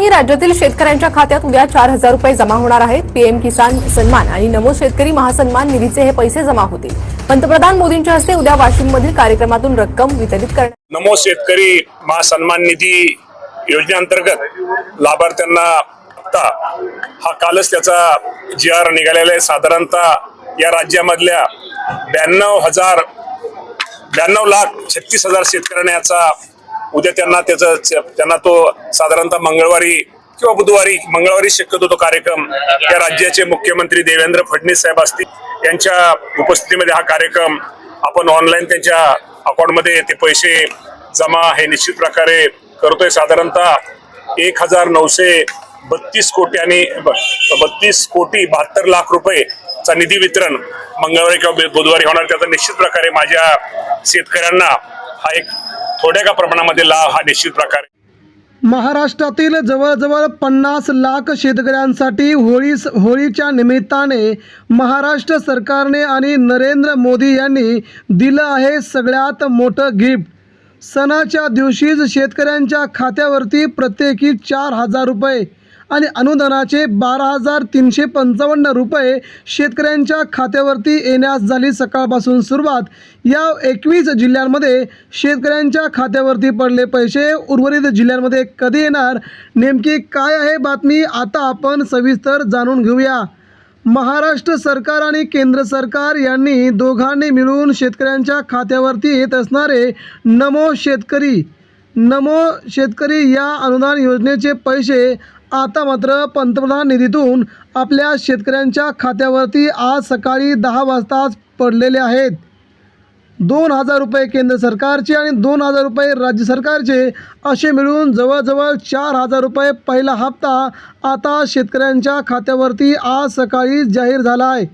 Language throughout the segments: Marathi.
बातमी राज्यातील शेतकऱ्यांच्या खात्यात उद्या 4,000 रुपये जमा होणार आहेत। पीएम किसान सन्मान आणि नमो शेतकरी महासन्मान निधीचे हे पैसे जमा होतील। पंतप्रधान मोदींच्या हस्ते उद्या वाशिममधील कार्यक्रमातून रक्कम वितरित करण्यात। नमो शेतकरी महासन्मान निधी योजनेअंतर्गत लाभार्थ्यांना हा कालच त्याचा GR निघालेला आहे। साधारणतः या राज्यामधल्या 92,36,000 शेतकऱ्यांना याचा उद्या त्यांना तो साधारणतः मंगळवारी किंवा बुधवारी शक्यतो तो कार्यक्रम या राज्याचे मुख्यमंत्री देवेंद्र फडणवीस साहेब असतील यांच्या उपस्थितीमध्ये हा कार्यक्रम आपण ऑनलाईन त्यांच्या अकाउंटमध्ये ते पैसे जमा हे निश्चित प्रकारे करतोय। साधारणतः 1,932 कोटी आणि 32,72 रुपयेचा निधी वितरण मंगळवारी किंवा बुधवारी होणार। त्याचा निश्चित प्रकारे माझ्या शेतकऱ्यांना हा एक थोड्या का प्रमाणामध्ये लाभ हा निश्चित प्रकारे। महाराष्ट्रातील जवळजवळ 50 लाख शेतकऱ्यांसाठी होळीच्या निमित्ताने महाराष्ट्र सरकारने आणि नरेंद्र मोदी यांनी दिलं आहे सगळ्यात मोठं गिफ्ट। सणाच्या दिवशीच शेतकऱ्यांच्या खात्यावरती प्रत्येकी 4,000 रुपये आणि अनुदानाचे 12,355 रुपये शेतकऱ्यांच्या खात्यावरती येण्यास झाली सकाळपासून सुरुवात। या 21 जिल्ह्यांमध्ये शेतकऱ्यांच्या खात्यावरती पडले पैसे। उर्वरित जिल्ह्यांमध्ये कधी येणार, नेमकी काय आहे बातमी, आता आपण सविस्तर जाणून घेऊया। महाराष्ट्र सरकार आणि केंद्र सरकार यांनी दोघांनी मिळून शेतकऱ्यांच्या खात्यावरती येत असणारे नमो शेतकरी या अनुदान योजनेचे पैसे आता मात्र पंतप्रधान निधीतून आपल्या शेतकऱ्यांच्या खात्यावरती आज सकाळी 10 वाजताच पडलेले आहेत। 2,000 रुपये केंद्र सरकारचे आणि 2,000 रुपये राज्य सरकारचे असे मिळून जवळजवळ 4,000 रुपये पहिला हप्ता आता शेतकऱ्यांच्या खात्यावरती आज सकाळी जाहीर झाला आहे।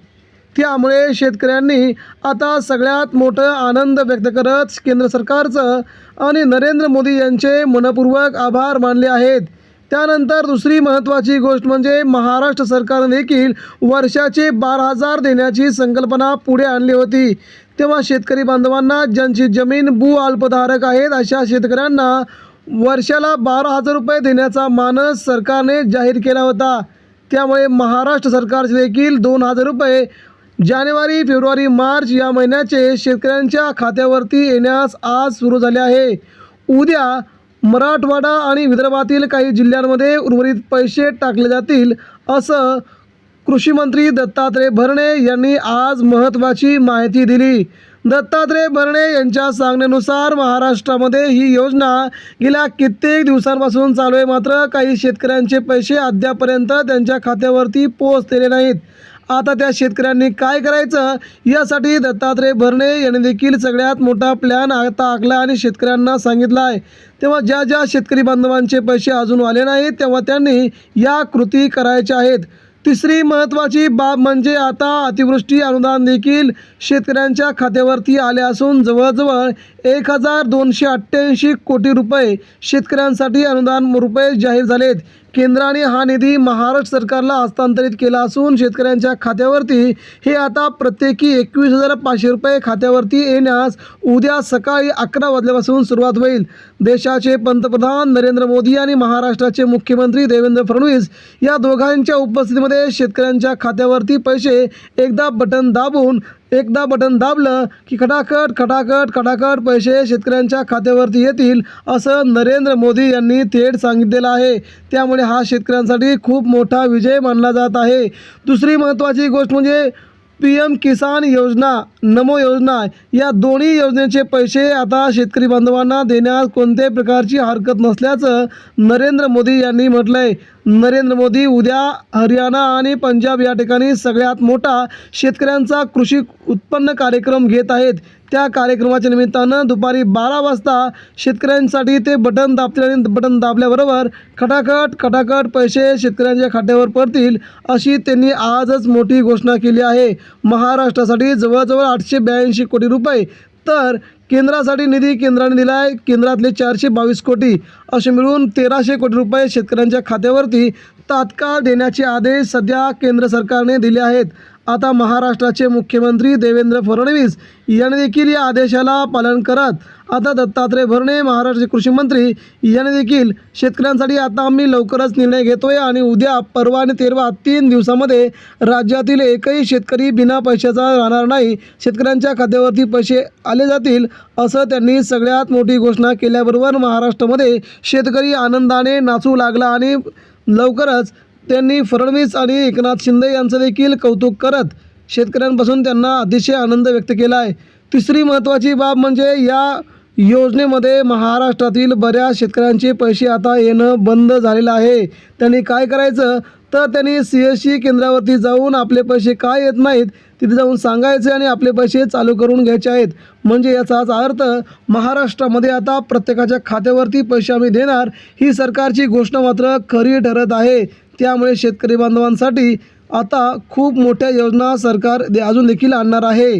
त्यामुळे शेतकऱ्यांनी आता सगळ्यात मोठा आनंद व्यक्त करत केंद्र सरकारचं आणि नरेंद्र मोदी यांचे मनपूर्वक आभार मानले आहेत। त्यानंतर दुसरी महत्त्वाची गोष्ट म्हणजे महाराष्ट्र सरकारने देखील वर्षाचे 12,000 देण्याची संकल्पना पुढे आणली होती। तेव्हा शेतकरी बांधवांना ज्यांची जमीन भू अल्पधारक आहेत अशा शेतकऱ्यांना वर्षाला 12,000 रुपये देण्याचा मानस सरकारने जाहीर केला होता। त्यामुळे महाराष्ट्र सरकारचे देखील 2,000 रुपये जानेवारी, फेब्रुवारी, मार्च या महिन्याचे शेतकऱ्यांच्या खात्यावरती येण्यास आज सुरू झाले आहे। उद्या मराठवाडा आणि विदर्भातील काही जिल्ह्यांमध्ये उर्वरित पैसे टाकले जातील असं कृषी मंत्री दत्तात्रय भरणे यांनी आज महत्त्वाची माहिती दिली। दत्तात्रय भरणे यांच्या सांगण्यानुसार महाराष्ट्रामध्ये ही योजना गेल्या कित्येक दिवसांपासून चालू आहे, मात्र काही शेतकऱ्यांचे पैसे अद्यापर्यंत त्यांच्या खात्यावरती पोहोचलेले नाहीत। आता त्या शेतकऱ्यांनी काय करायचं यासाठी दत्तात्रय भरणे यांनी देखील सगळ्यात मोठा प्लॅन आता आखला आणि शेतकऱ्यांना सांगितला आहे। तेव्हा ज्या शेतकरी बांधवांचे पैसे अजून आले नाहीत तेव्हा त्यांनी या कृती करायच्या आहेत। तिसरी महत्त्वाची बाब म्हणजे आता अतिवृष्टी अनुदान देखील शेतकऱ्यांच्या खात्यावरती आले असून जवळजवळ 1,288 कोटी रुपये शेतकऱ्यांसाठी अनुदान रुपये जाहीर झालेत। केंद्राने हा निधी महाराष्ट्र सरकारला हस्तांतरित केला असून शेतकऱ्यांच्या खात्यावरती हे आता प्रत्येकी 21,500 रुपये खात्यावरती येण्यास उद्या सकाळी 11 वाजल्यापासून सुरुवात होईल। देशाचे पंतप्रधान नरेंद्र मोदी आणि महाराष्ट्राचे मुख्यमंत्री देवेंद्र फडणवीस या दोघांच्या उपस्थितीमध्ये शेतकऱ्यांच्या खात्यावरती पैसे एकदा बटन दाबलं की खटाखट पैसे शेतकऱ्यांच्या खात्यावरती येतील असं नरेंद्र मोदी यांनी थेट सांगितलेलं आहे। त्यामुळे हा शेतकऱ्यांसाठी खूप मोठा विजय मानला जात आहे। दुसरी महत्त्वाची गोष्ट म्हणजे पीएम किसान योजना, नमो योजना या दोन्ही योजनेचे पैसे आता शेतकरी बांधवांना देण्यास कोणत्याही प्रकारची हरकत नसल्याचं नरेंद्र मोदी यांनी म्हटलं आहे। नरेंद्र मोदी उद्या हरियाणा आणि पंजाब या ठिकाणी सगळ्यात मोठा शेतकऱ्यांचा कृषी उत्पन्न कार्यक्रम घेत आहेत। त्या कार्यक्रमाच्या निमित्तानं दुपारी 12 वाजता शेतकऱ्यांसाठी ते बटन दाबतील आणि बटन दाबल्याबरोबर खटाखट पैसे शेतकऱ्यांच्या खात्यावर पडतील अशी त्यांनी आजच मोठी घोषणा केली आहे। महाराष्ट्रासाठी जवळजवळ 882 कोटी रुपये तर केंद्रासाठी निधी केंद्राने दिला आहे। केंद्रातले 422 कोटी असे मिळून 1,300 कोटी रुपये शेतकऱ्यांच्या खात्यावरती तात्काळ देण्याचे आदेश सध्या केंद्र सरकारने दिले आहेत। आता महाराष्ट्राचे मुख्यमंत्री देवेंद्र फडणवीस यांनी देखील या आदेशाला पालन करत आता दत्तात्रय भरणे महाराष्ट्राचे कृषी मंत्री यांनी देखील शेतकऱ्यांसाठी आता आम्ही लवकरच निर्णय घेतोय आणि उद्या परवा आणि तेरवा 3 दिवसामध्ये राज्यातील एकही शेतकरी बिना पैशाचा राहणार नाही, शेतकऱ्यांच्या खात्यावरती पैसे आले जातील असं त्यांनी सगळ्यात मोठी घोषणा केल्याबरोबर महाराष्ट्रामध्ये शेतकरी आनंदाने नाचू लागला आणि लवकरच त्यांनी फडणवीस आणि एकनाथ शिंदे यांचं देखील कौतुक करत शेतकऱ्यांपासून त्यांना अतिशय आनंद व्यक्त केला आहे. तिसरी महत्त्वाची बाब म्हणजे या योजनेमध्ये महाराष्ट्रातील बऱ्याच शेतकऱ्यांचे पैसे आता येणं बंद झालेलं आहे. त्यांनी काय करायचं तर त्यांनी CSC केंद्रावरती जाऊन आपले पैसे काय येत नाहीत तिथे जाऊन सांगायचे आणि आपले पैसे चालू करून घ्यायचे आहेत. म्हणजे याचाच अर्थ महाराष्ट्रामध्ये आता प्रत्येकाच्या खात्यावरती पैसे आम्ही देणार ही सरकारची घोषणा मात्र खरी ठरत आहे. त्यामुळे शेतकरी बांधवांसाठी आता खूप मोठ्या योजना सरकार अजून देखील आणणार आहे.